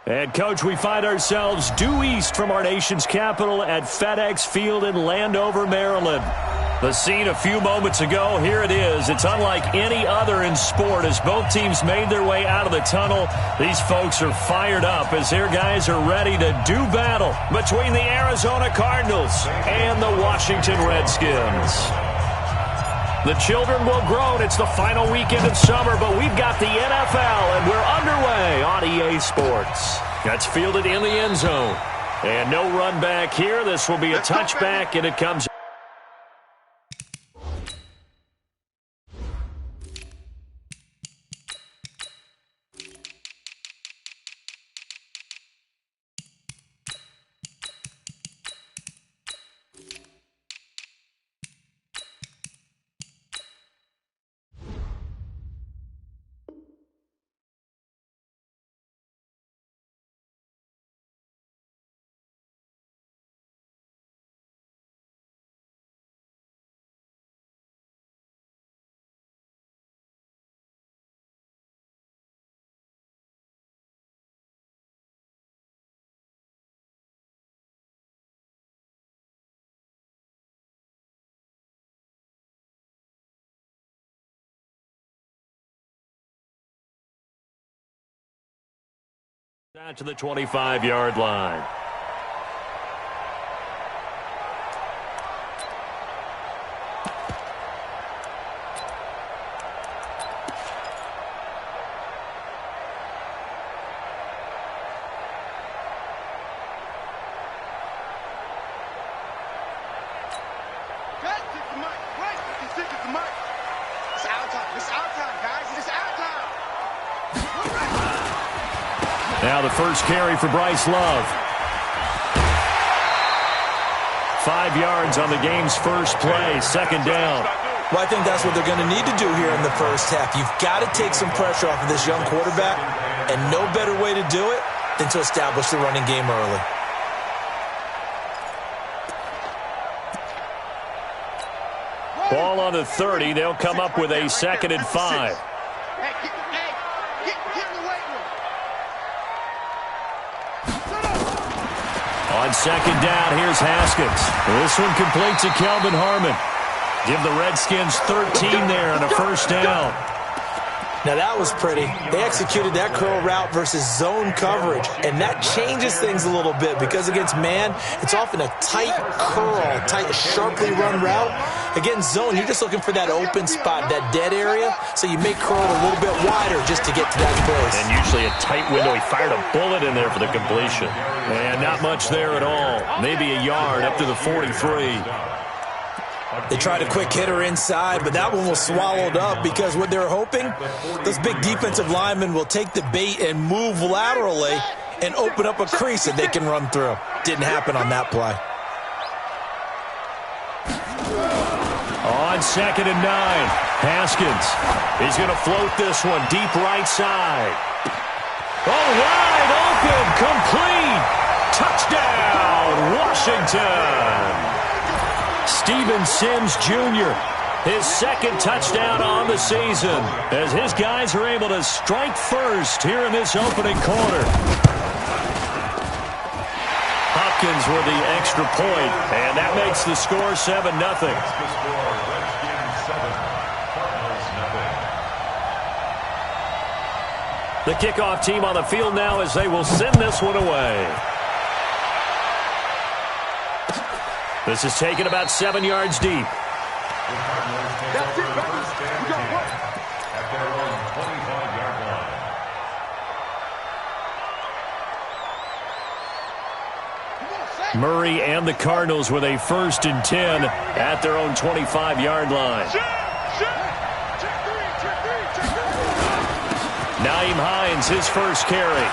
And, Coach, we find ourselves due east from our nation's capital at FedEx Field in Landover, Maryland. The scene a few moments ago, here it is. It's unlike any other in sport as both teams made their way out of the tunnel. These folks are fired up as their guys are ready to do battle between the Arizona Cardinals and the Washington Redskins. The children will groan. It's the final weekend of summer, but we've got the NFL, and we're underway on EA Sports. That's fielded in the end zone. And no run back here. This will be a touchback, and it comes. Out to the 25-yard line. Now the first carry for Bryce Love. 5 yards on the game's first play, second down. Well, I think that's what they're going to need to do here in the first half. You've got to take some pressure off of this young quarterback, and no better way to do it than to establish the running game early. Ball on the 30. They'll come up with a 2nd and 5. On second down, here's Haskins. This one complete to Kelvin Harmon. Give the Redskins 13 there and a first down. Now that was pretty. They executed that curl route versus zone coverage, and that changes things a little bit because against man, it's often a tight curl, tight, sharply run route. Against zone, you're just looking for that open spot, that dead area, so you make curl a little bit wider just to get to that place. And usually a tight window. He fired a bullet in there for the completion. And not much there at all. Maybe a yard up to the 43. They tried a quick hitter inside, but that one was swallowed up because what they're hoping, those big defensive linemen will take the bait and move laterally and open up a crease that they can run through. Didn't happen on that play. On 2nd and 9, Haskins. He's going to float this one deep right side. Oh, wide open, complete. Touchdown, Washington. Steven Sims Jr., his 2nd touchdown on the season as his guys are able to strike first here in this opening quarter. Hopkins with the extra point, and that makes the score 7-0. The kickoff team on the field now as they will send this one away. This is taken about 7 yards deep. Murray and the Cardinals with a 1st and 10 at their own 25-yard line. Nyheim Hines, his first carry.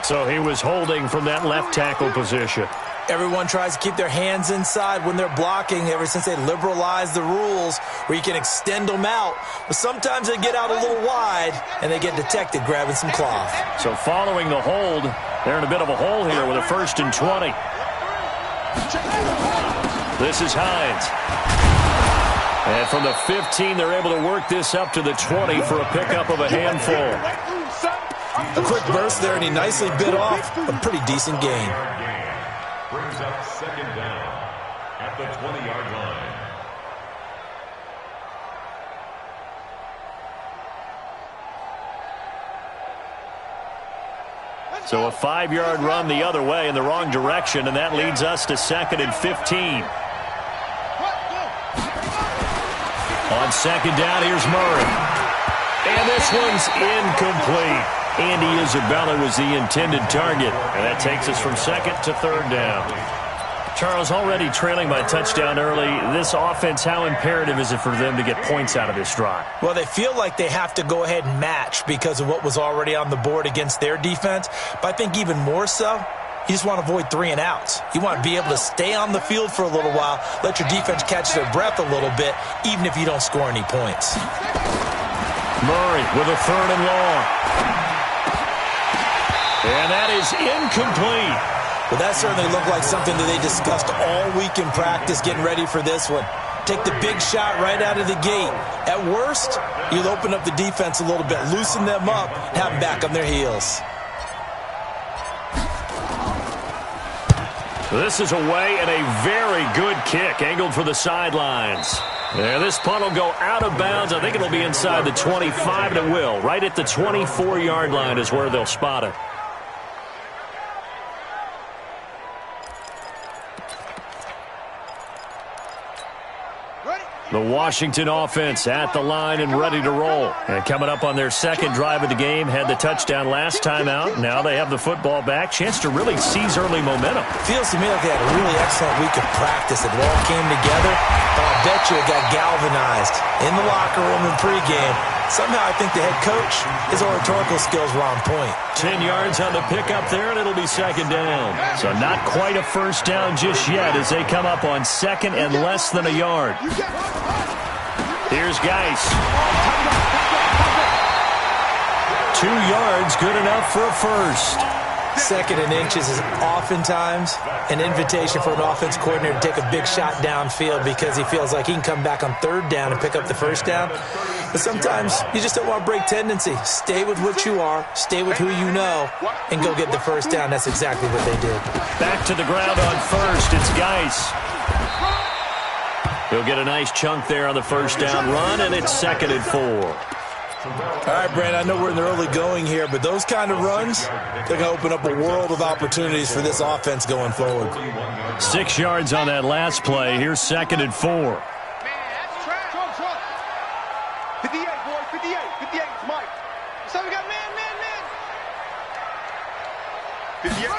So he was holding from that left tackle position. Everyone tries to keep their hands inside when they're blocking ever since they liberalized the rules where you can extend them out. But sometimes they get out a little wide and they get detected grabbing some cloth. So following the hold, they're in a bit of a hole here with a 1st and 20. This is Hines. And from the 15, they're able to work this up to the 20 for a pickup of a handful. A quick burst there, and he nicely bit off a pretty decent gain. Brings up second down at the 20-yard line. So a 5-yard run the other way in the wrong direction, and that leads us to second and 15. On second down, here's Murray. And this one's incomplete. Andy Isabella was the intended target, and that takes us from second to third down. Charles, already trailing by a touchdown early, this offense, how imperative is it for them to get points out of this drive? Well, they feel like they have to go ahead and match because of what was already on the board against their defense. But I think even more so, you just want to avoid 3 and outs. You want to be able to stay on the field for a little while, let your defense catch their breath a little bit, even if you don't score any points. Murray with a third and long. And that is incomplete. Well, that certainly looked like something that they discussed all week in practice getting ready for this one. Take the big shot right out of the gate. At worst, you'll open up the defense a little bit, loosen them up, and have them back on their heels. This is away and a very good kick, angled for the sidelines. Yeah, this punt will go out of bounds. I think it'll be inside the 25, and it will. Right at the 24-yard line is where they'll spot it. The Washington offense at the line and ready to roll. And coming up on their second drive of the game, had the touchdown last time out. Now they have the football back. Chance to really seize early momentum. Feels to me like they had a really excellent week of practice. It all came together. But I bet you it got galvanized in the locker room in pregame. Somehow I think the head coach, his oratorical skills were on point. 10 yards on the pickup there, and it'll be second down. So not quite a first down just yet as they come up on second and less than a yard. Here's Geis. 2 yards, good enough for a first. Second and inches is oftentimes an invitation for an offense coordinator to take a big shot downfield because he feels like he can come back on third down and pick up the first down. But sometimes you just don't want to break tendency. Stay with what you are, stay with who you know, and go get the first down. That's exactly what they did. Back to the ground on first. It's Geis. He'll get a nice chunk there on the first down run, and it's second and 4. All right, Brandon, I know we're in the early going here, but those kind of runs, they're going to open up a world of opportunities for this offense going forward. 6 yards on that last play. Here's second and 4. Man, that's trash. 58, boy, 58, 58, it's Mike. So we got man. 58.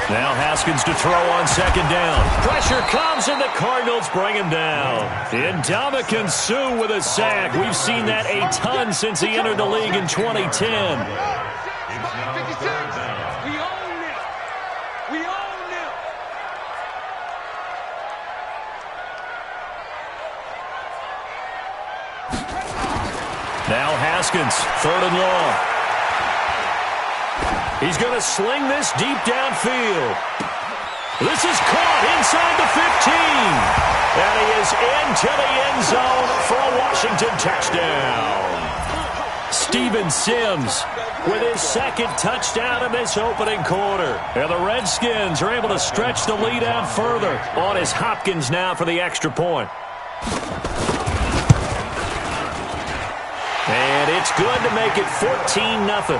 Now Haskins to throw on second down. Pressure comes, and the Cardinals bring him down. Ndamukong Suh with a sack. We've seen that a ton since he entered the league in 2010. We own this. We own this. Now Haskins, third and long. He's going to sling this deep downfield. This is caught inside the 15. And he is into the end zone for a Washington touchdown. Steven Sims with his second touchdown in this opening quarter. And the Redskins are able to stretch the lead out further. On is Hopkins now for the extra point. And it's good to make it 14-0.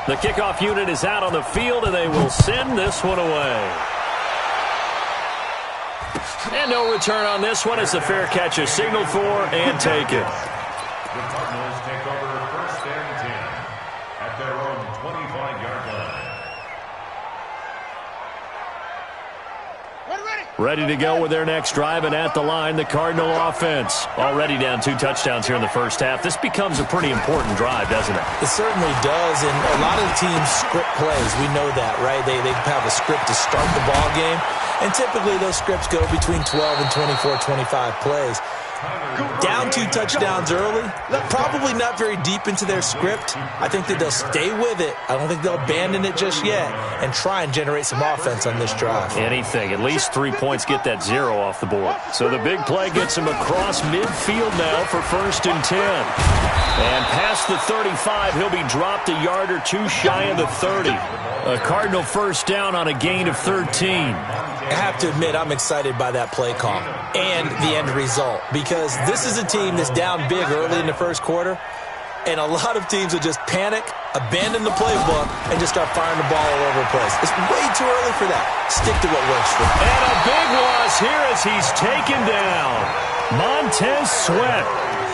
The kickoff unit is out on the field, and they will send this one away. And no return on this one as the fair catch is signaled for and taken. The Cardinals take over first and 10 at their own 25-yard line. Ready to go with their next drive, and at the line, the Cardinal offense. Already down 2 touchdowns here in the first half. This becomes a pretty important drive, doesn't it? It certainly does, and a lot of teams script plays. We know that, right? They have a script to start the ball game, and typically those scripts go between 12 and 24, 25 plays. Down 2 touchdowns early, probably not very deep into their script. I think that they'll stay with it. I don't think they'll abandon it just yet and try and generate some offense on this drive. Anything. At least 3 points get that 0 off the board. So the big play gets him across midfield now for 1st and 10. And past the 35, he'll be dropped a yard or 2 shy of the 30. A Cardinal first down on a gain of 13. I have to admit, I'm excited by that play call and the end result, because this is a team that's down big early in the first quarter, and a lot of teams will just panic, abandon the playbook, and just start firing the ball all over the place. It's way too early for that. Stick to what works for them. And a big loss here as he's taken down. Montez Sweat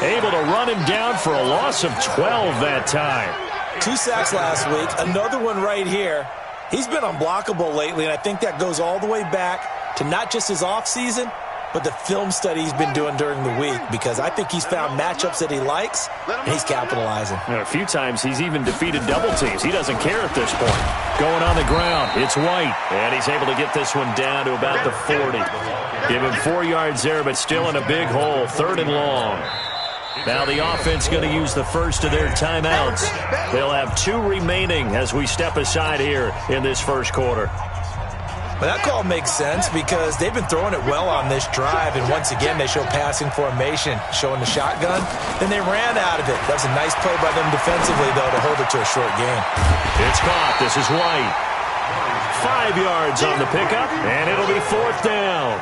able to run him down for a loss of 12 that time. 2 sacks last week, another one right here. He's been unblockable lately, and I think that goes all the way back to not just his offseason, but the film study he's been doing during the week, because I think he's found matchups that he likes, and he's capitalizing. And a few times he's even defeated double teams. He doesn't care at this point. Going on the ground, it's White, and he's able to get this one down to about the 40. Give him 4 yards there, but still in a big hole, 3rd and long. Now the offense going to use the first of their timeouts. They'll have 2 remaining as we step aside here in this first quarter. But that call makes sense because they've been throwing it well on this drive, and once again they show passing formation, showing the shotgun. Then they ran out of it. That was a nice play by them defensively, though, to hold it to a short gain. It's caught. This is White. 5 yards on the pickup, and it'll be 4th down.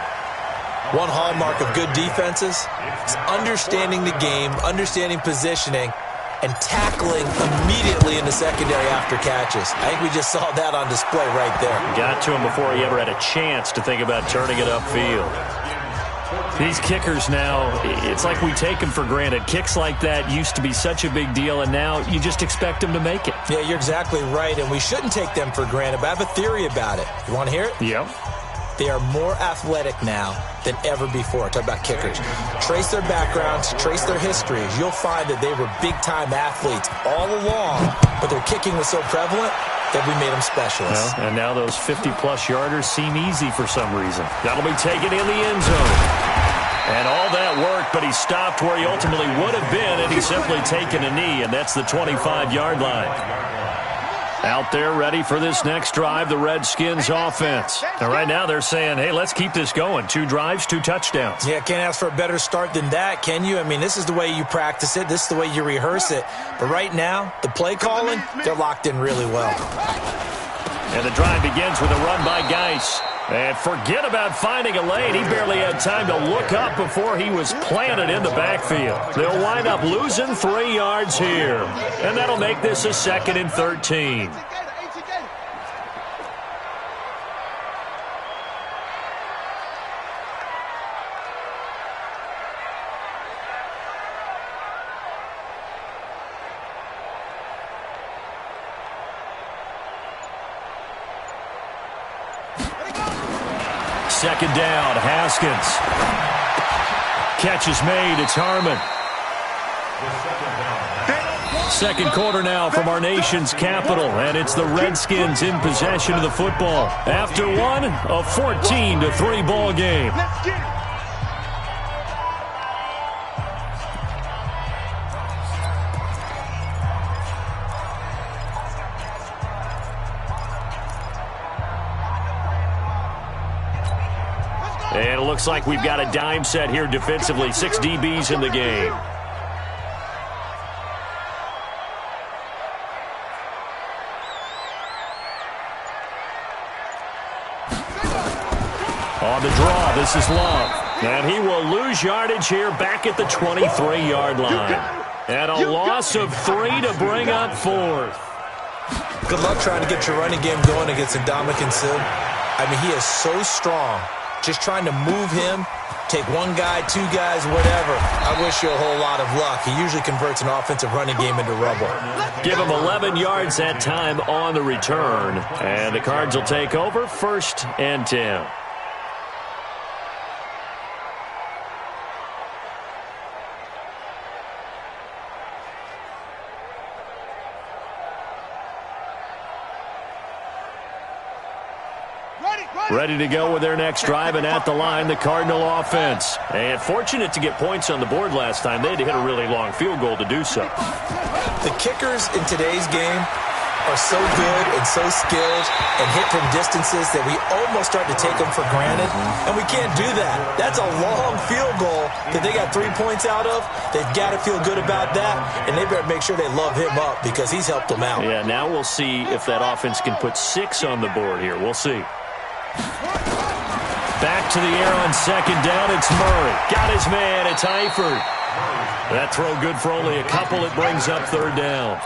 One hallmark of good defenses is understanding the game, understanding positioning, and tackling immediately in the secondary after catches. I think we just saw that on display right there. Got to him before he ever had a chance to think about turning it upfield. These kickers now, it's like we take them for granted. Kicks like that used to be such a big deal, and now you just expect them to make it. Yeah, you're exactly right, and we shouldn't take them for granted, but I have a theory about it. You want to hear it? Yep. They are more athletic now than ever before. Talk about kickers. Trace their backgrounds, trace their histories. You'll find that they were big-time athletes all along, but their kicking was so prevalent that we made them specialists. Well, and now those 50-plus yarders seem easy for some reason. That'll be taken in the end zone. And all that worked, but he stopped where he ultimately would have been, and he's simply taken a knee, and that's the 25-yard line. Out there ready for this next drive, the Redskins offense. And right now they're saying, hey, let's keep this going. 2 drives, 2 touchdowns. Yeah, can't ask for a better start than that, can you? I mean, this is the way you practice it. This is the way you rehearse it. But right now, the play calling, they're locked in really well. And the drive begins with a run by Geis. And forget about finding a lane. He barely had time to look up before he was planted in the backfield. They'll wind up losing 3 yards here. And that'll make this a 2nd and 13. Second down, Haskins. Catch is made, it's Harmon. Second quarter now from our nation's capital, and it's the Redskins in possession of the football. After one, a 14-3 ball game. And it looks like we've got a dime set here defensively. 6 DBs in the game. On the draw, this is Love. And he will lose yardage here back at the 23-yard line. And a loss of 3 to bring up 4th. Good luck trying to get your running game going against Ndamukong Suh. I mean, he is so strong. Just trying to move him, take 1 guy, 2 guys, whatever. I wish you a whole lot of luck. He usually converts an offensive running game into rubble. Give him 11 yards that time on the return. And the Cards will take over 1st and 10. Ready? Ready to go with their next drive, and at the line, the Cardinal offense. And fortunate to get points on the board last time. They had to hit a really long field goal to do so. The kickers in today's game are so good and so skilled and hit from distances that we almost start to take them for granted, and we can't do that. That's a long field goal that they got 3 points out of. They've got to feel good about that, and they better make sure they love him up because he's helped them out. Yeah, now we'll see if that offense can put 6 on the board here. We'll see. Back to the air on second down. It's Murray. Got his man. It's Eifert. That throw good for only a couple. It brings up third down.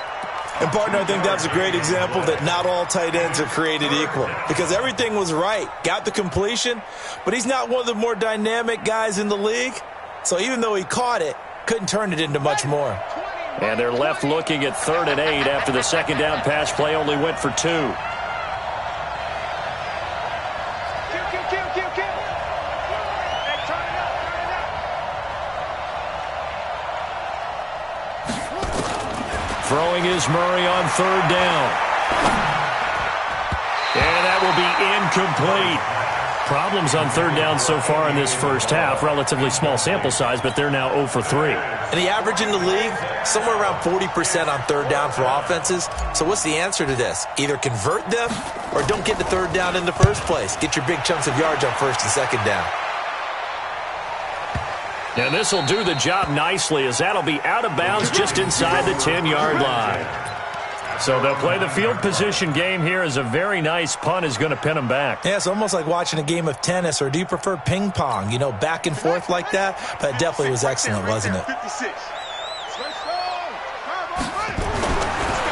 And, partner, I think that's a great example that not all tight ends are created equal because everything was right. Got the completion, but he's not one of the more dynamic guys in the league. So even though he caught it, couldn't turn it into much more. And they're left looking at 3rd and 8 after the second down pass play only went for 2. Throwing is Murray on 3rd down. And that will be incomplete. Problems on 3rd down so far in this first half. Relatively small sample size, but they're now 0 for 3. And the average in the league, somewhere around 40% on 3rd down for offenses. So what's the answer to this? Either convert them or don't get the 3rd down in the first place. Get your big chunks of yards on 1st and 2nd down. And this will do the job nicely as that'll be out of bounds just inside the 10-yard line. So they'll play the field position game here as a very nice punt is going to pin them back. Yeah, it's almost like watching a game of tennis, or do you prefer ping pong? You know, back and forth like that? But it definitely was excellent, wasn't it?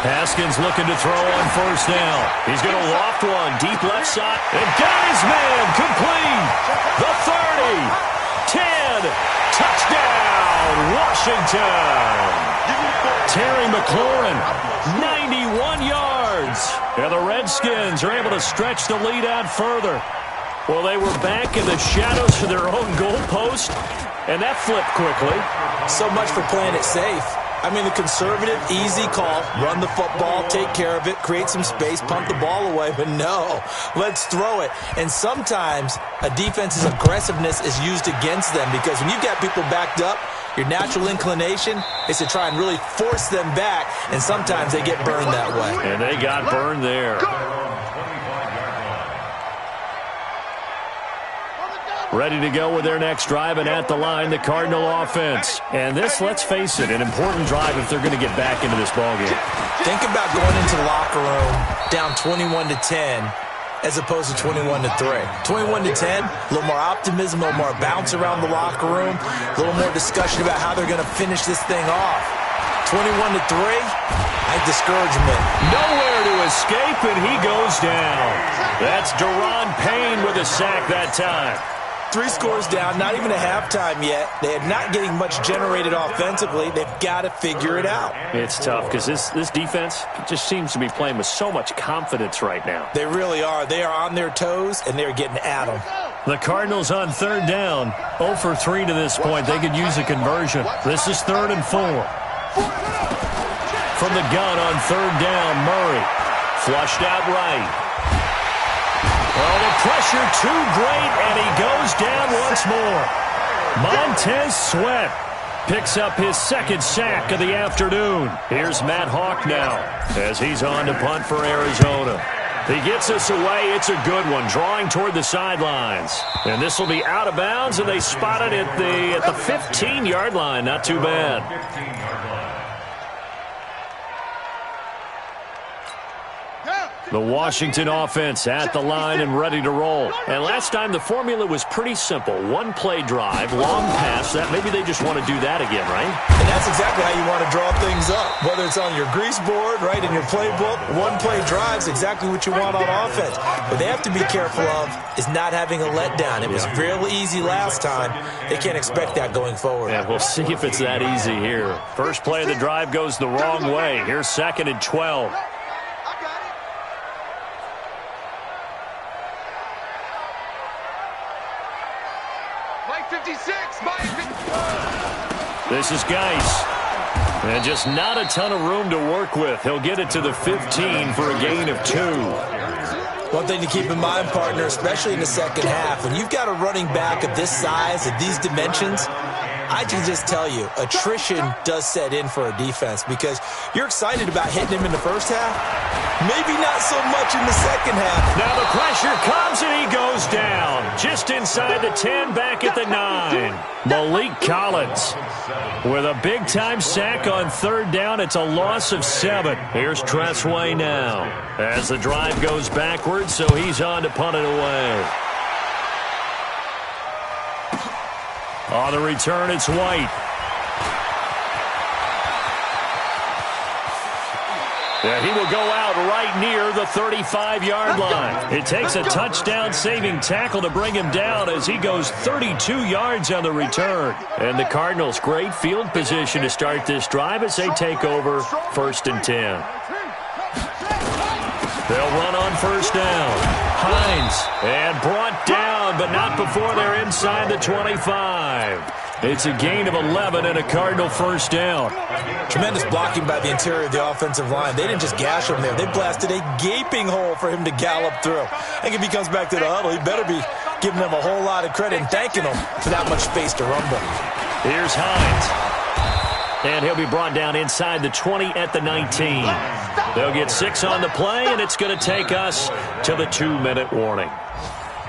Haskins looking to throw on 1st down. He's going to loft one deep left side. And got his man complete. The 30, 10, touchdown, Washington. Terry McLaurin, 91 yards. And the Redskins are able to stretch the lead out further. Well, they were back in the shadows of their own goalpost, and that flipped quickly. So much for playing it safe. I mean, the conservative, easy call, run the football, take care of it, create some space, punt the ball away. But no, let's throw it. And sometimes a defense's aggressiveness is used against them because when you've got people backed up, your natural inclination is to try and really force them back, and sometimes they get burned that way. And they got burned there. Ready to go with their next drive, and at the line, the Cardinal offense. And this, let's face it, an important drive if they're going to get back into this ballgame. Think about going into the locker room down 21-10 as opposed to 21-3. 21-10, a little more optimism, a little more bounce around the locker room, a little more discussion about how they're going to finish this thing off. 21-3, discouragement. Nowhere to escape, and he goes down. That's Deron Payne with a sack that time. 3 scores down, not even a halftime yet. They are not getting much generated offensively. They've got to figure it out. It's tough because this defense just seems to be playing with so much confidence right now. They really are. They are on their toes, and they're getting at them. The Cardinals on 3rd down, 0 for 3 to this point. They could use a conversion. This is 3rd and 4. From the gun on 3rd down, Murray. Flushed out right. Oh, the pressure too great, and he goes down once more. Montez Sweat picks up his 2nd sack of the afternoon. Here's Matt Hawk now as he's on to punt for Arizona. He gets us away. It's a good one, drawing toward the sidelines. And this will be out of bounds, and they spot it at the 15-yard line. Not too bad. The Washington offense at the line and ready to roll. And last time the formula was pretty simple. 1-play drive, long pass. That maybe they just want to do that again, right? And that's exactly how you want to draw things up. Whether it's on your grease board, right, in your playbook, 1-play drive's exactly what you want on offense. What they have to be careful of is not having a letdown. It was real easy last time. They can't expect that going forward. Yeah, we'll see if it's that easy here. First play of the drive goes the wrong way. Here's 2nd and 12. This is Geis. And just not a ton of room to work with. He'll get it to the 15 for a gain of 2. One thing to keep in mind, partner, especially in the second half, when you've got a running back of this size, of these dimensions, I can just tell you, attrition does set in for a defense because you're excited about hitting him in the first half. Maybe not so much in the second half. Now the pressure comes and he goes down. Just inside the 10, back at the 9. Malik Collins with a big-time sack on third down. It's a loss of 7. Here's Tressway now as the drive goes backwards, so he's on to punt it away. On the return, it's White. Yeah, he will go out right near the 35-yard line. It takes a touchdown-saving tackle to bring him down as he goes 32 yards on the return. And the Cardinals, great field position to start this drive as they take over 1st and 10. They'll run on first down. Hines, and brought down, but not before they're inside the 25. It's a gain of 11 and a Cardinal first down. Tremendous blocking by the interior of the offensive line. They didn't just gash him there. They blasted a gaping hole for him to gallop through. I think if he comes back to the huddle, he better be giving them a whole lot of credit and thanking them for that much space to rumble. Here's Hines. And he'll be brought down inside the 20 at the 19. They'll get 6 on the play, and it's going to take us to the 2-minute warning.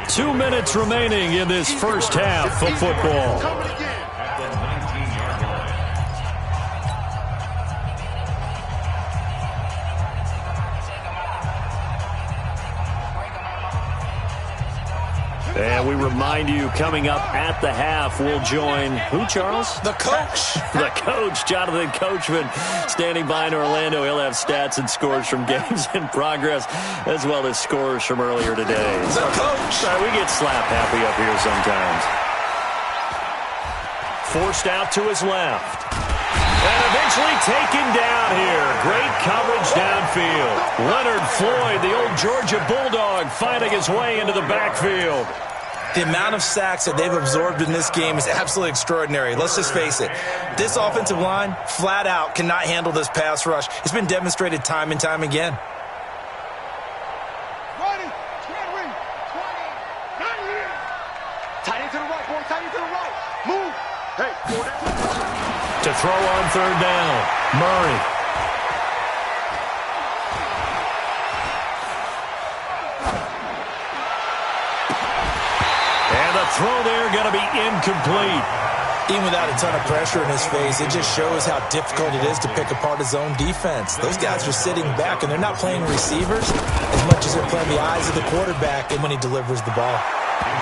2 minutes remaining in this first half of football. And we remind you, coming up at the half, we'll join who, Charles? The coach. The coach, Jonathan Coachman, standing by in Orlando. He'll have stats and scores from games in progress, as well as scores from earlier today. The coach. Sorry, we get slap happy up here sometimes. Forced out to his left. And eventually taken down here. Great coverage downfield. Leonard Floyd, the old Georgia Bulldog, finding his way into the backfield. The amount of sacks that they've absorbed in this game is absolutely extraordinary. Let's just face it. This offensive line, flat out, cannot handle this pass rush. It's been demonstrated time and time again. 20, 20, 20. Tight end to the right, boy. Tight end to the right. Move. Hey, go down. To throw on third down, Murray. And the throw there going to be incomplete. Even without a ton of pressure in his face, it just shows how difficult it is to pick apart his own defense. Those guys are sitting back, and they're not playing receivers as much as they're playing the eyes of the quarterback and when he delivers the ball.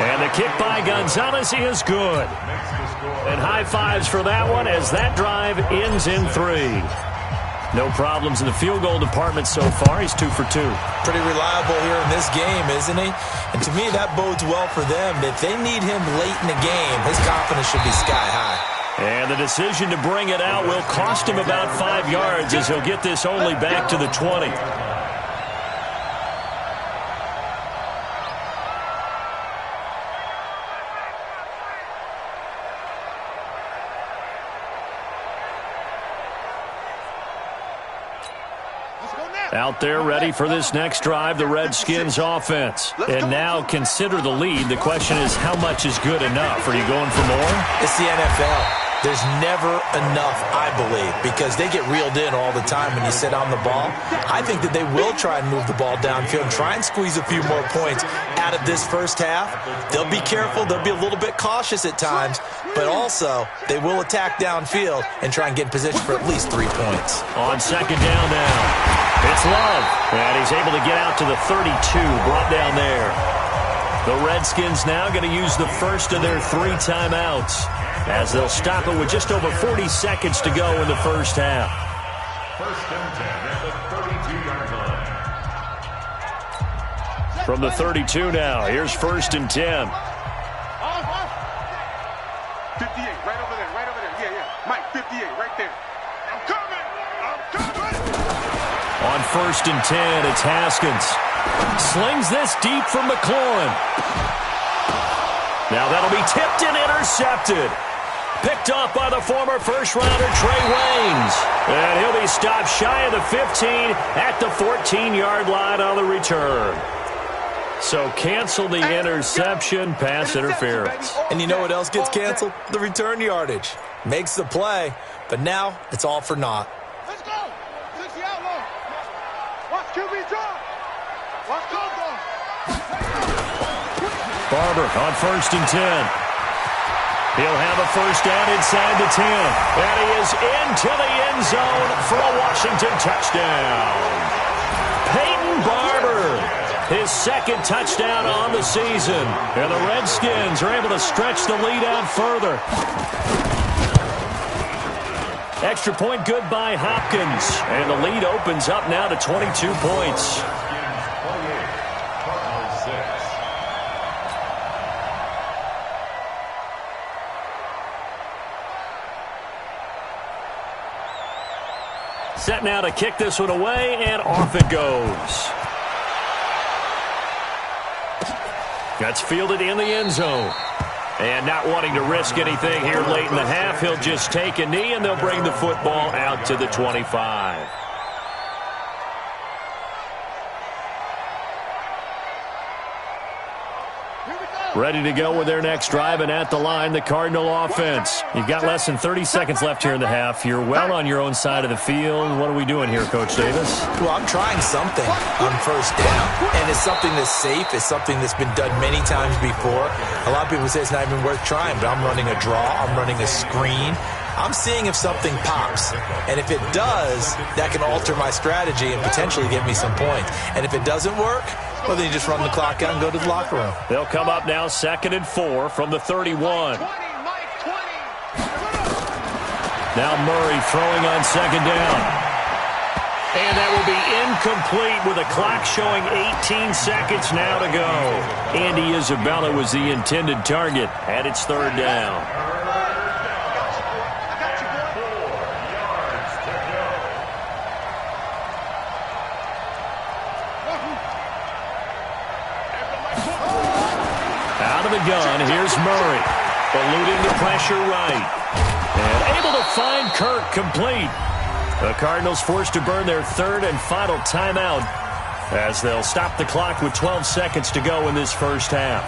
And the kick by Gonzalez is good. And high fives for that one as that drive ends in 3. No problems in the field goal department so far. He's 2 for 2. Pretty reliable here in this game, isn't he? And to me, that bodes well for them. If they need him late in the game, his confidence should be sky high. And the decision to bring it out will cost him about 5 yards as he'll get this only back to the 20. Out there ready for this next drive, the Redskins offense. And now consider the lead. The question is, how much is good enough? Are you going for more? It's the NFL. There's never enough, I believe, because they get reeled in all the time when you sit on the ball. I think that they will try and move the ball downfield and try and squeeze a few more points out of this first half. They'll be careful. They'll be a little bit cautious at times, but also they will attack downfield and try and get in position for at least 3 points. On second down now. It's Love, and he's able to get out to the 32, brought down there. The Redskins now going to use the first of their 3 timeouts as they'll stop it with just over 40 seconds to go in the first half. First and 10 at the 32-yard line. From the 32 now, here's first and 10. 58, right over there, right over there. Yeah, yeah. Mike, 58, right there. I'm coming. I'm coming. On first and 10, it's Haskins. Slings this deep from McLaurin. Now that'll be tipped and intercepted. Picked off by the former first-rounder Trey Waynes. And he'll be stopped shy of the 15 at the 14-yard line on the return. So cancel the interception, pass interference. And you know what else gets canceled? The return yardage. Makes the play, but now it's all for naught. Let's go. 60 outlaw. Watch QB drop. Watch go. Barber on 1st and 10. He'll have a first down inside the 10. And he is into the end zone for a Washington touchdown. Peyton Barber, his 2nd touchdown on the season. And the Redskins are able to stretch the lead out further. Extra point good by Hopkins. And the lead opens up now to 22 points. Set now to kick this one away, and off it goes. That's fielded in the end zone. And not wanting to risk anything here late in the half, he'll just take a knee, and they'll bring the football out to the 25. Ready to go with their next drive, and at the line, the Cardinal offense. You've got less than 30 seconds left here in the half. You're well on your own side of the field. What are we doing here, Coach Davis? Well, I'm trying something on first down, and it's something that's safe. It's something that's been done many times before. A lot of people say it's not even worth trying, but I'm running a draw. I'm running a screen. I'm seeing if something pops, and if it does, that can alter my strategy and potentially get me some points. And if it doesn't work, well, then you just run the clock out and go to the locker room. They'll come up now 2nd and 4 from the 31. Now Murray throwing on 2nd down. And that will be incomplete with a clock showing 18 seconds now to go. Andy Isabella was the intended target, and it's 3rd down. Out of the gun, here's Murray. Eluding the pressure right. And able to find Kirk complete. The Cardinals forced to burn their 3rd and final timeout as they'll stop the clock with 12 seconds to go in this first half.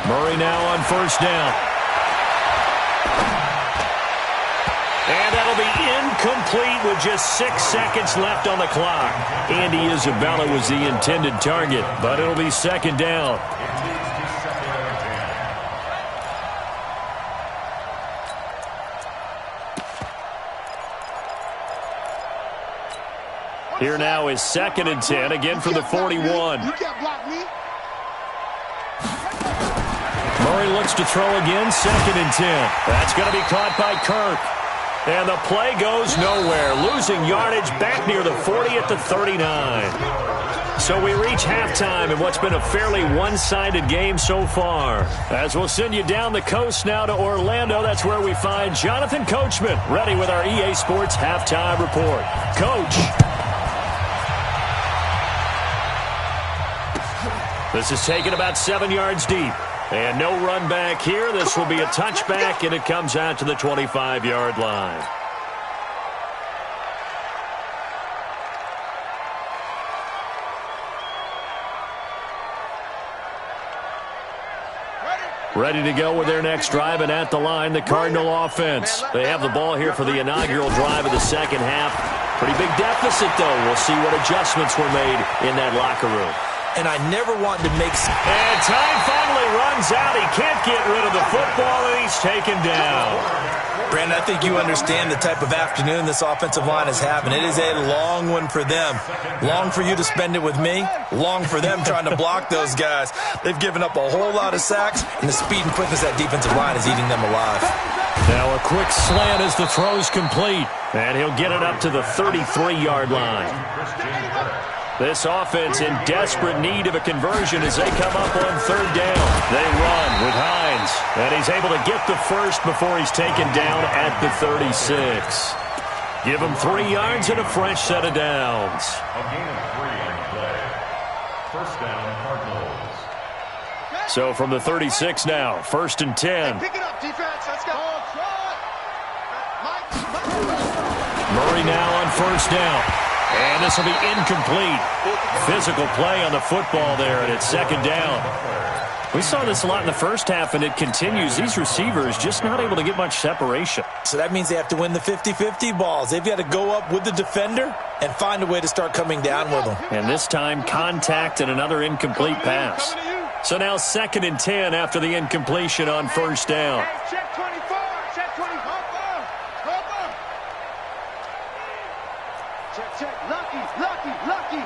Murray now on 1st down. And that'll be incomplete with just 6 seconds left on the clock. Andy Isabella was the intended target, but it'll be 2nd down. Here now is 2nd and 10, again from the 41. You can't block me. Murray looks to throw again, 2nd and 10. That's going to be caught by Kirk. And the play goes nowhere, losing yardage back near the 40 at the 39. So we reach halftime in what's been a fairly one-sided game so far. As we'll send you down the coast now to Orlando, that's where we find Jonathan Coachman, ready with our EA Sports Halftime Report. Coach. This is taken about 7 yards deep. And no run back here. This will be a touchback, and it comes out to the 25-yard line. Ready to go with their next drive, and at the line, the Cardinal offense. They have the ball here for the inaugural drive of the second half. Pretty big deficit, though. We'll see what adjustments were made in that locker room. And I never wanted to make... And time finally runs out. He can't get rid of the football, and he's taken down. Brandon, I think you understand the type of afternoon this offensive line is having. It is a long one for them. Long for you to spend it with me. Long for them trying to block those guys. They've given up a whole lot of sacks, and the speed and quickness of that defensive line is eating them alive. Now a quick slant as the throw's complete, and he'll get it up to the 33-yard line. This offense in desperate need of a conversion as they come up on 3rd down. They run with Hines, and he's able to get the first before he's taken down at the 36. Give him 3 yards and a fresh set of downs. A gain of 3 on the play. First down, Cardinals. So from the 36 now, 1st and 10. Pick it up, defense. Let's go. Murray now on 1st down. And this will be incomplete. Physical play on the football there, and it's 2nd down. We saw this a lot in the first half, and it continues. These receivers just not able to get much separation. So that means they have to win the 50-50 balls. They've got to go up with the defender and find a way to start coming down with them. And this time, contact and another incomplete pass. So now 2nd and 10 after the incompletion on 1st down. Check 24. Check 24. Check. Lucky.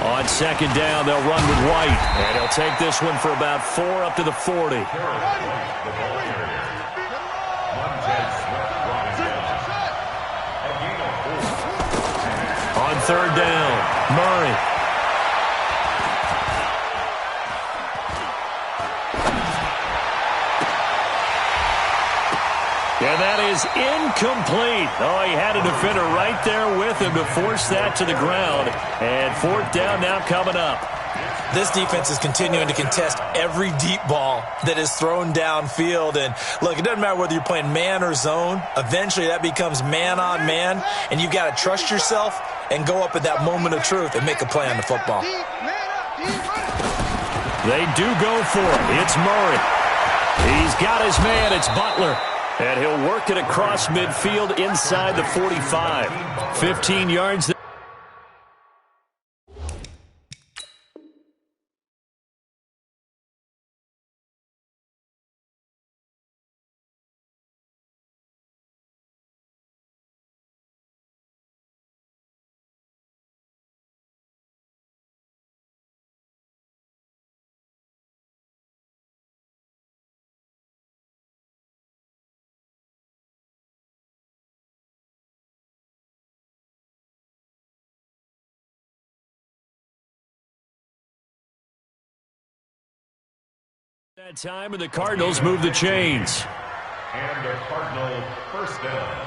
On 2nd down, they'll run with White. And he'll take this one for about 4 up to the 40. On 3rd down, Murray. And that is incomplete. Oh, he had a defender right there with him to force that to the ground. And 4th down now coming up. This defense is continuing to contest every deep ball that is thrown downfield. And, look, it doesn't matter whether you're playing man or zone. Eventually that becomes man on man. And you've got to trust yourself and go up at that moment of truth and make a play on the football. They do go for it. It's Murray. He's got his man. It's Butler. And he'll work it across midfield inside the 45. 15 yards. That time, and the Cardinals move the chains. And the Cardinal 1st down.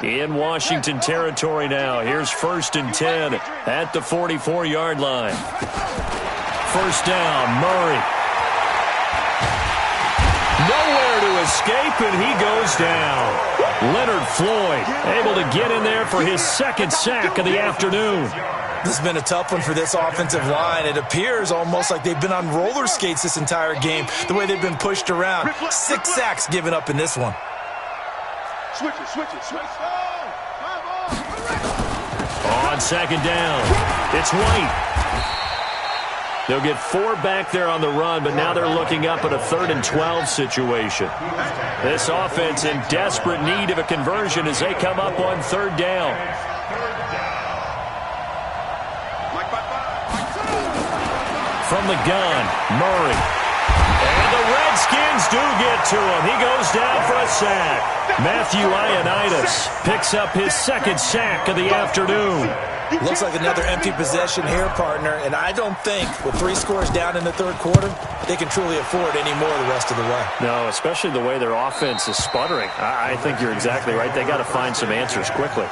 In Washington territory now. Here's 1st and 10 at the 44-yard line. 1st down, Murray. Nowhere to escape, and he goes down. Leonard Floyd able to get in there for his 2nd sack of the afternoon. This has been a tough one for this offensive line. It appears almost like they've been on roller skates this entire game, the way they've been pushed around. 6 sacks given up in this one. Switch it. On 2nd down, it's White. They'll get 4 back there on the run, but now they're looking up at a 3rd and 12 situation. This offense in desperate need of a conversion as they come up on 3rd down. From the gun, Murray. And the Redskins do get to him. He goes down for a sack. Matthew Ioannidis picks up his 2nd sack of the afternoon. Looks like another empty possession here, partner, and I don't think with 3 scores down in the 3rd quarter, they can truly afford any more the rest of the way. No, especially the way their offense is sputtering. I think you're exactly right. They got to find some answers quickly.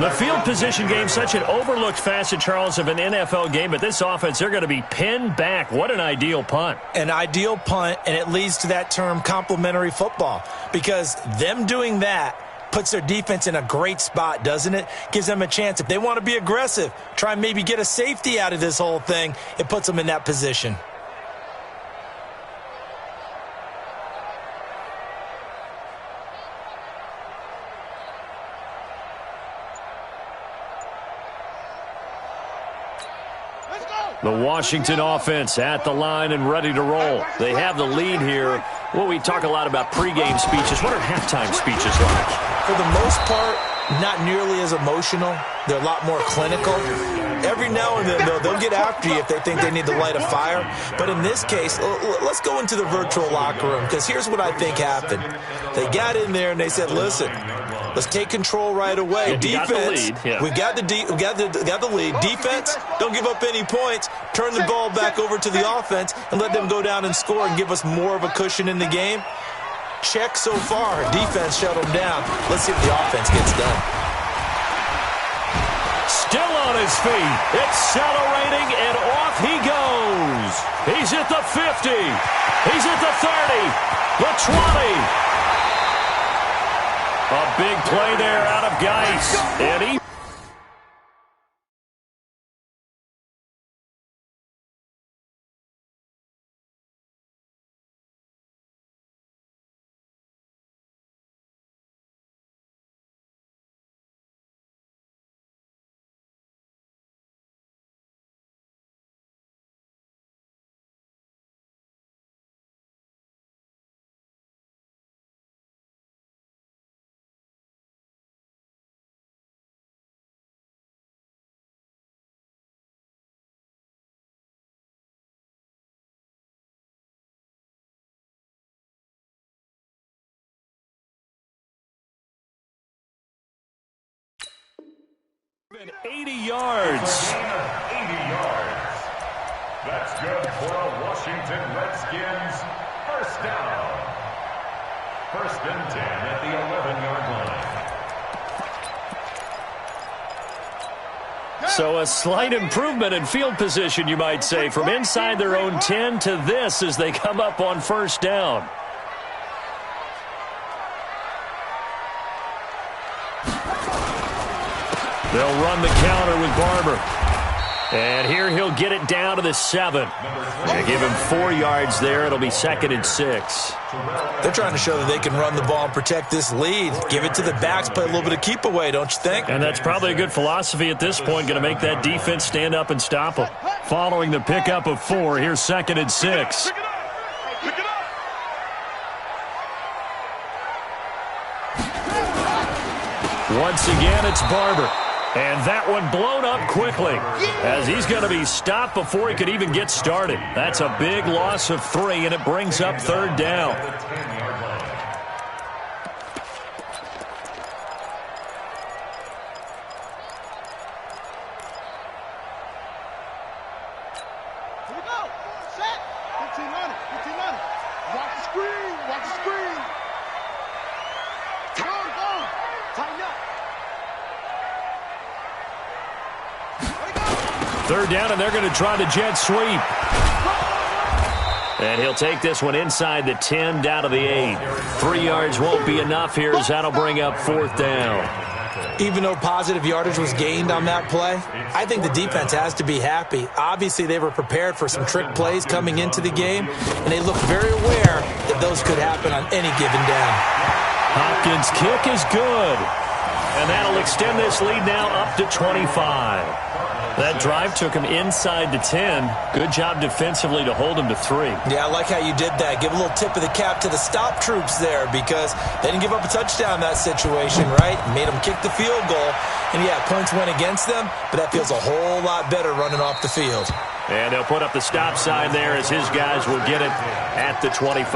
The field position game, such an overlooked facet, Charles, of an NFL game, but this offense, they're going to be pinned back. What an ideal punt. An ideal punt, and it leads to that term complementary football, because them doing that puts their defense in a great spot, doesn't it? Gives them a chance. If they want to be aggressive, try and maybe get a safety out of this whole thing, it puts them in that position. The Washington offense at the line and ready to roll. They have the lead here. Well, we talk a lot about pregame speeches. What are halftime speeches like? For the most part, not nearly as emotional. They're a lot more clinical. Every now and then, though, they'll get after you if they think they need to light a fire. But in this case, let's go into the virtual locker room, because here's what I think happened. They got in there and they said, listen, let's take control right away. Defense, we got the lead. Defense, don't give up any points. Turn the ball back over to the offense and let them go down and score and give us more of a cushion in the game. check so far. Defense shut them down. Let's see if the offense gets done. Still on his feet. Accelerating, and off he goes. He's at the 50. He's at the 30. The 20. A big play there out of Geis. And he... And 80 yards. 80 yards. That's good for a Washington Redskins first down. First and 10 at the 11-yard line. So a slight improvement in field position, you might say, from inside their own 10 to this as they come up on first down. They'll run the counter with Barber. And here he'll get it down to the 7. They give him 4 yards there. It'll be second and 6. They're trying to show that they can run the ball and protect this lead. Give it to the backs, play a little bit of keep away, don't you think? And that's probably a good philosophy at this point, going to make that defense stand up and stop them. Following the pickup of 4, here's second and 6. Once again, it's Barber. And that one blown up quickly as he's going to be stopped before he could even get started. That's a big loss of 3, and it brings up third down. Here we go. Set. 15 on it. 15 on it. Watch the screen. Watch the screen. Tighten up. Tighten up. Third down, and they're going to try the jet sweep. And he'll take this one inside the 10, down to the 8. 3 yards won't be enough here as that'll bring up fourth down. Even though positive yardage was gained on that play, I think the defense has to be happy. Obviously, they were prepared for some trick plays coming into the game, and they looked very aware that those could happen on any given down. Hopkins' kick is good. And that'll extend this lead now up to 25. That drive took him inside the 10. Good job defensively to hold him to 3. Yeah, I like how you did that. Give a little tip of the cap to the stop troops there because they didn't give up a touchdown in that situation, right? Made them kick the field goal. And, yeah, points went against them, but that feels a whole lot better running off the field. And they'll put up the stop sign there as his guys will get it at the 25.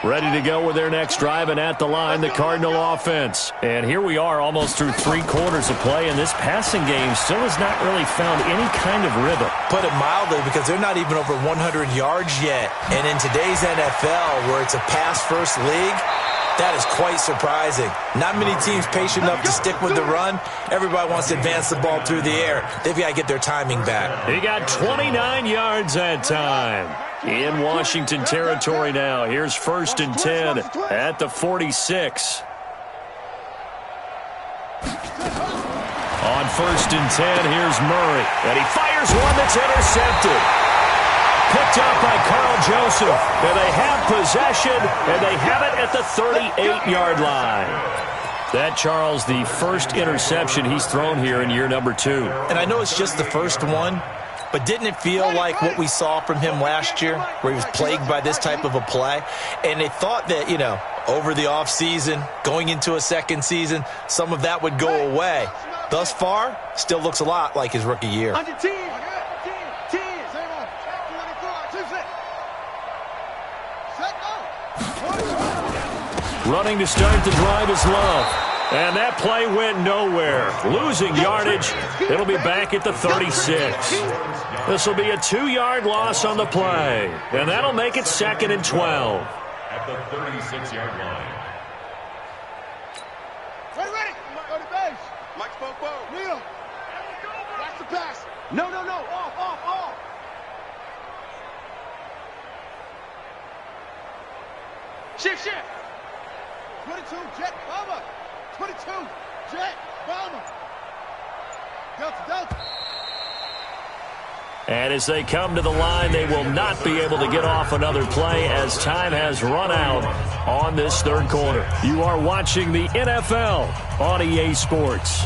Ready to go with their next drive, and at the line, the Cardinal offense. And here we are almost through 3 quarters of play, and this passing game still has not really found any kind of rhythm. Put it mildly, because they're not even over 100 yards yet. And in today's NFL, where it's a pass-first league, that is quite surprising. Not many teams patient enough to stick with the run. Everybody wants to advance the ball through the air. They've got to get their timing back. He got 29 yards that time. In Washington territory now. Here's first and 10 at the 46. On first and 10, here's Murray. And he fires one that's intercepted. Picked up by Carl Joseph. And they have possession, and they have it at the 38-yard line. That, Charles, the first interception he's thrown here in year number 2. And I know it's just the first one, but didn't it feel like what we saw from him last year, where he was plagued by this type of a play? And they thought that, over the offseason, going into a second season, some of that would go away. Thus far, still looks a lot like his rookie year. Running to start the drive is Love. And that play went nowhere. Losing yardage. It'll be back at the 36. This will be a 2-yard loss on the play. And that'll make it 2nd and 12. At the 36-yard line. Ready. On the base. Mike spoke ball. Neil. Watch the pass. No. Off. Shift. 22, jet, bomber. 22, jet, bomber. Delta. And as they come to the line, they will not be able to get off another play as time has run out on this third quarter. You are watching the NFL on EA Sports.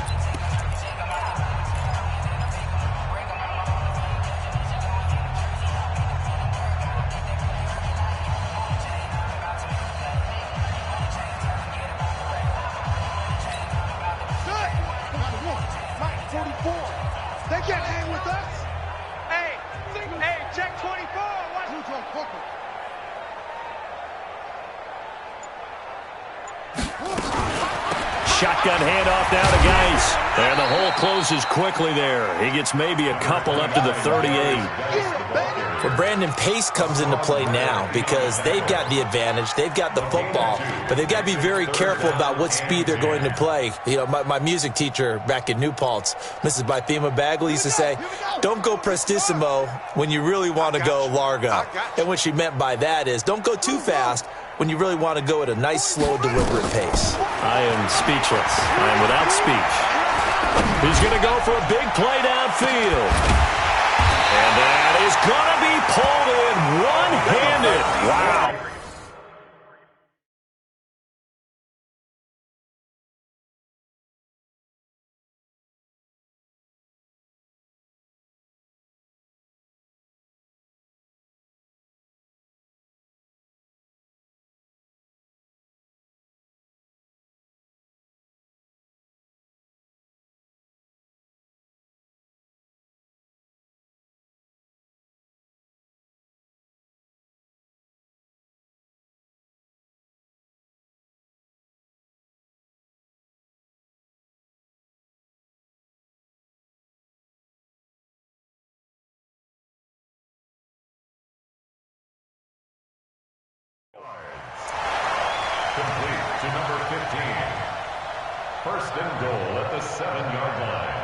Shotgun handoff now to Geis. And the hole closes quickly there. He gets maybe a couple up to the 38. Well, Brandon, pace comes into play now because they've got the advantage. They've got the football, but they've got to be very careful about what speed they're going to play. You know, my music teacher back in New Paltz, Mrs. Bythema Bagley, used to say, don't go prestissimo when you really want to go largo. And what she meant by that is don't go too fast when you really want to go at a nice, slow, deliberate pace. I am speechless. I am without speech. He's going to go for a big play downfield. And that is going to be pulled in one-handed. Wow. Complete to number 15. First and goal at the 7-yard line.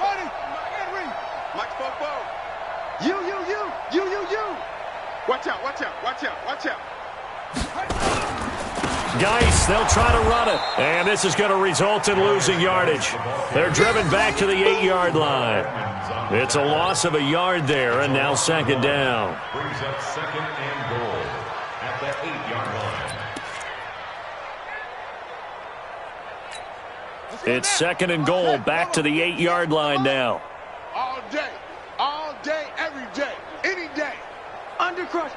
Ready. Henry. Mike spoke ball. You. Watch out. Geis, they'll try to run it. And this is going to result in losing yardage. They're driven back to the 8-yard line. It's a loss of a yard there, and now second down. Brings up second and goal at the 8-yard line. It's second and goal back to the 8-yard line now. All day, every day, any day. Under crunch.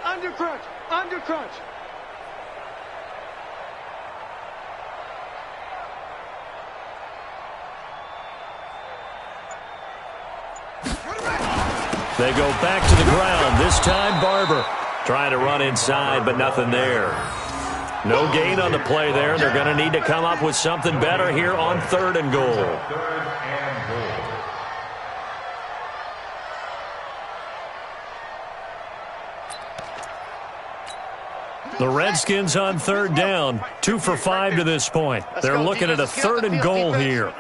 They go back to the ground. This time Barber trying to run inside, but nothing there. No gain on the play there. They're going to need to come up with something better here on third and goal. Third and goal. The Redskins on third down, 2 for 5 to this point. They're looking at a third and goal here.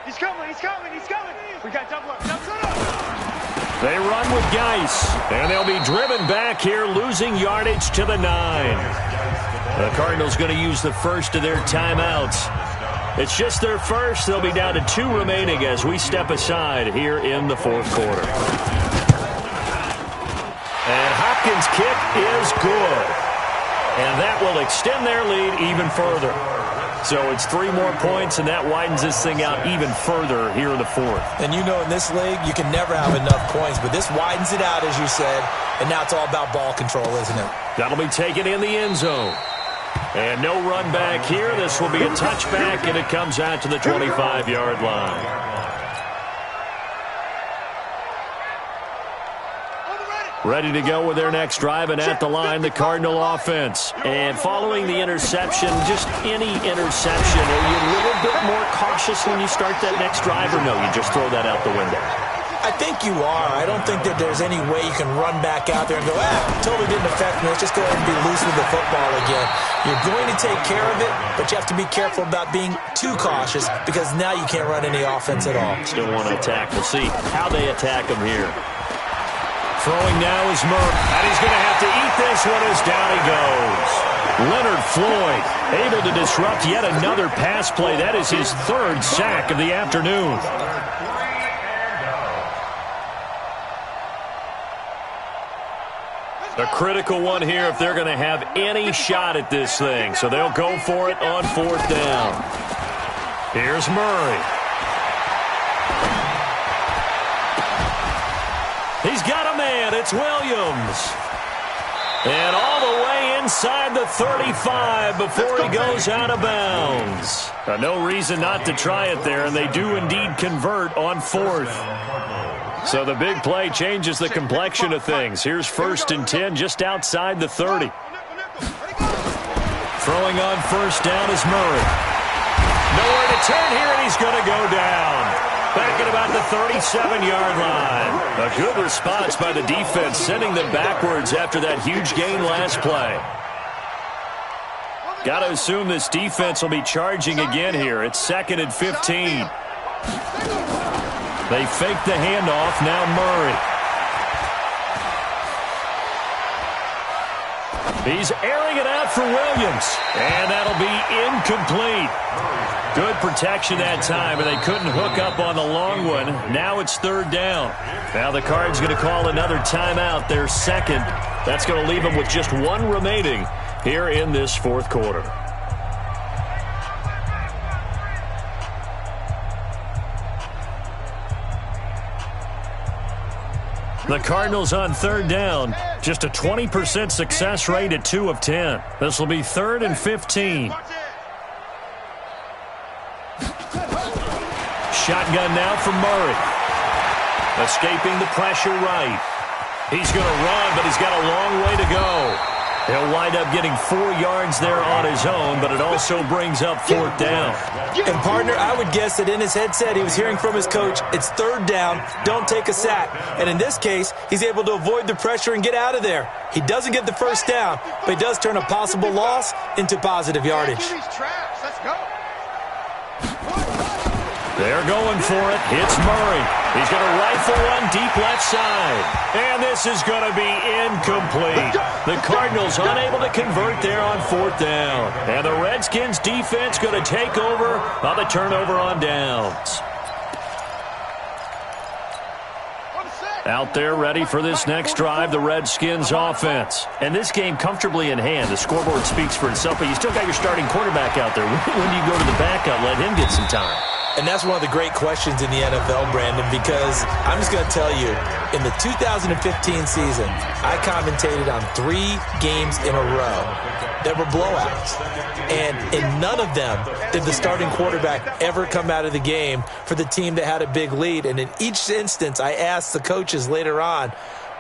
He's coming. We got double up. They run with Geis, and they'll be driven back here, losing yardage to the 9. The Cardinals going to use the first of their timeouts. It's just their first. They'll be down to 2 remaining as we step aside here in the fourth quarter. And Hopkins' kick is good. And that will extend their lead even further. So it's 3 more points, and that widens this thing out even further here in the fourth. And you know in this league, you can never have enough points, but this widens it out, as you said, and now it's all about ball control, isn't it? That'll be taken in the end zone. And no run back here. This will be a touchback, and it comes out to the 25-yard line. Ready to go with their next drive, and at the line, the Cardinal offense. And following the interception, just any interception, are you a little bit more cautious when you start that next drive, or no, you just throw that out the window? I think you are. I don't think that there's any way you can run back out there and go, totally didn't affect me. Let's just go ahead and be loose with the football again. You're going to take care of it, but you have to be careful about being too cautious because now you can't run any offense at all. Still want to attack. We'll see how they attack him here. Throwing now is Murph, and he's going to have to eat this one as down he goes. Leonard Floyd able to disrupt yet another pass play. That is his third sack of the afternoon. A critical one here if they're going to have any shot at this thing. So they'll go for it on fourth down. Here's Murray. He's got a man. It's Williams. And all the way inside the 35 before he goes out of bounds. No reason not to try it there, and they do indeed convert on fourth. So the big play changes the complexion of things. Here's 1st and 10 just outside the 30. Throwing on first down is Murray. Nowhere to turn here, and he's going to go down. Back at about the 37-yard line. A good response by the defense, sending them backwards after that huge gain last play. Got to assume this defense will be charging again here. It's 2nd and 15. They fake the handoff. Now Murray. He's airing it out for Williams. And that'll be incomplete. Good protection that time, and they couldn't hook up on the long one. Now it's 3rd down. Now the Cards going to call another timeout, their second. That's going to leave them with just one remaining here in this 4th quarter. The Cardinals on 3rd down. Just a 20% success rate at 2 of 10. This will be 3rd and 15. Shotgun now for Murray. Escaping the pressure right. He's going to run, but he's got a long way to go. He'll wind up getting 4 yards there on his own, but it also brings up 4th down. And, partner, I would guess that in his headset he was hearing from his coach, it's 3rd down, don't take a sack. And in this case, he's able to avoid the pressure and get out of there. He doesn't get the first down, but he does turn a possible loss into positive yardage. Let's go. They're going for it. It's Murray. He's going to rifle one deep left side. And this is going to be incomplete. The Cardinals unable to convert there on 4th down. And the Redskins defense going to take over on the turnover on downs. Out there ready for this next drive, the Redskins offense. And this game comfortably in hand. The scoreboard speaks for itself, but you still got your starting quarterback out there. When do you go to the backup, let him get some time? And that's one of the great questions in the NFL, Brandon, because I'm just going to tell you, in the 2015 season, I commentated on 3 games in a row that were blowouts. And in none of them did the starting quarterback ever come out of the game for the team that had a big lead. And in each instance, I asked the coaches later on,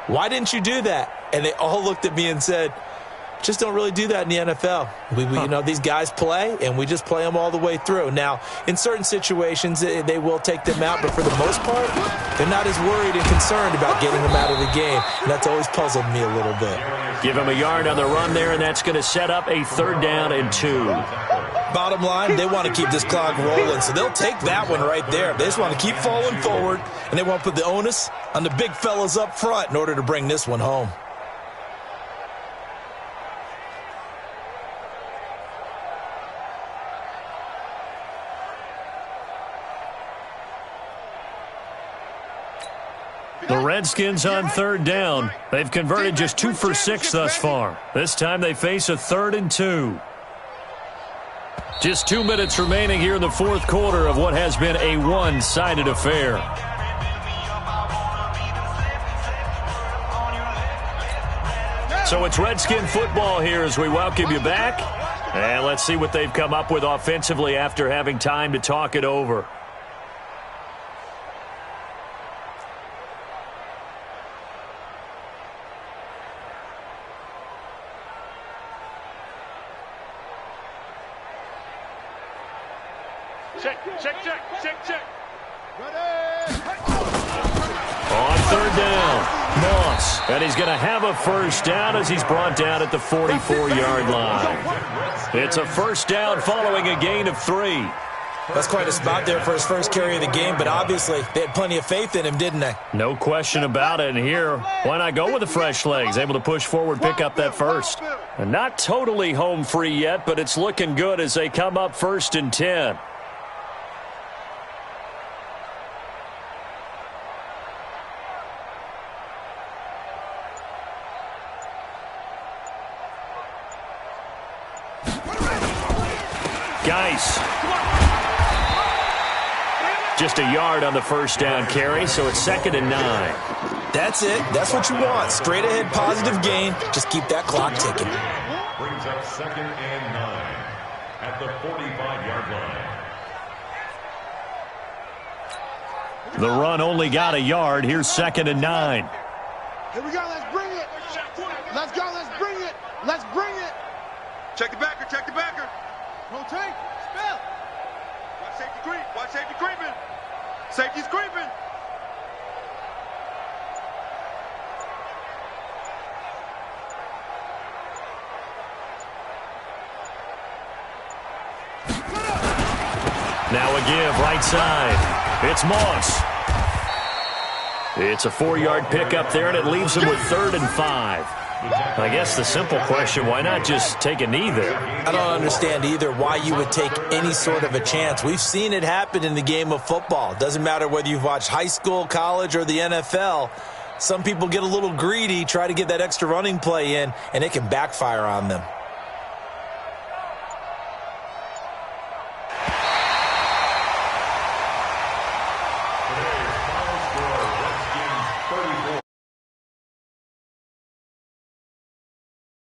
why didn't you do that? And they all looked at me and said, just don't really do that in the NFL. You know, these guys play, and we just play them all the way through. Now, in certain situations, they will take them out, but for the most part, they're not as worried and concerned about getting them out of the game, and that's always puzzled me a little bit. Give him a yard on the run there, and that's going to set up a 3rd down and 2. Bottom line, they want to keep this clock rolling, so they'll take that one right there. They just want to keep falling forward, and they want to put the onus on the big fellas up front in order to bring this one home. The Redskins on 3rd down. They've converted just 2 for 6 thus far. This time they face a 3rd and 2. Just 2 minutes remaining here in the 4th quarter of what has been a one-sided affair. So it's Redskin football here as we welcome you back. And let's see what they've come up with offensively after having time to talk it over. Check. On third down, Moss. And he's going to have a first down as he's brought down at the 44-yard line. It's a first down following a gain of 3. That's quite a spot there for his first carry of the game, but obviously they had plenty of faith in him, didn't they? No question about it. And here, why not go with the fresh legs? Able to push forward, pick up that first. And not totally home free yet, but it's looking good as they come up 1st and 10. Geis. Just a yard on the first down carry, so it's 2nd and 9. That's it. That's what you want. Straight ahead positive gain. Just keep that clock ticking. Brings up 2nd and 9 at the 45-yard line. The run only got a yard. Here's 2nd and 9. Here we go. Let's bring it. Let's go. Let's bring it. Let's bring it. Check the backer. Rotate. Spell. Watch safety creep. Watch safety creeping. Safety's creeping. Now a give right side. It's Moss. It's a 4-yard pickup there, and it leaves him with 3rd and 5. I guess the simple question, why not just take a knee there? I don't understand either why you would take any sort of a chance. We've seen it happen in the game of football. Doesn't matter whether you've watched high school, college, or the NFL. Some people get a little greedy, try to get that extra running play in, and it can backfire on them.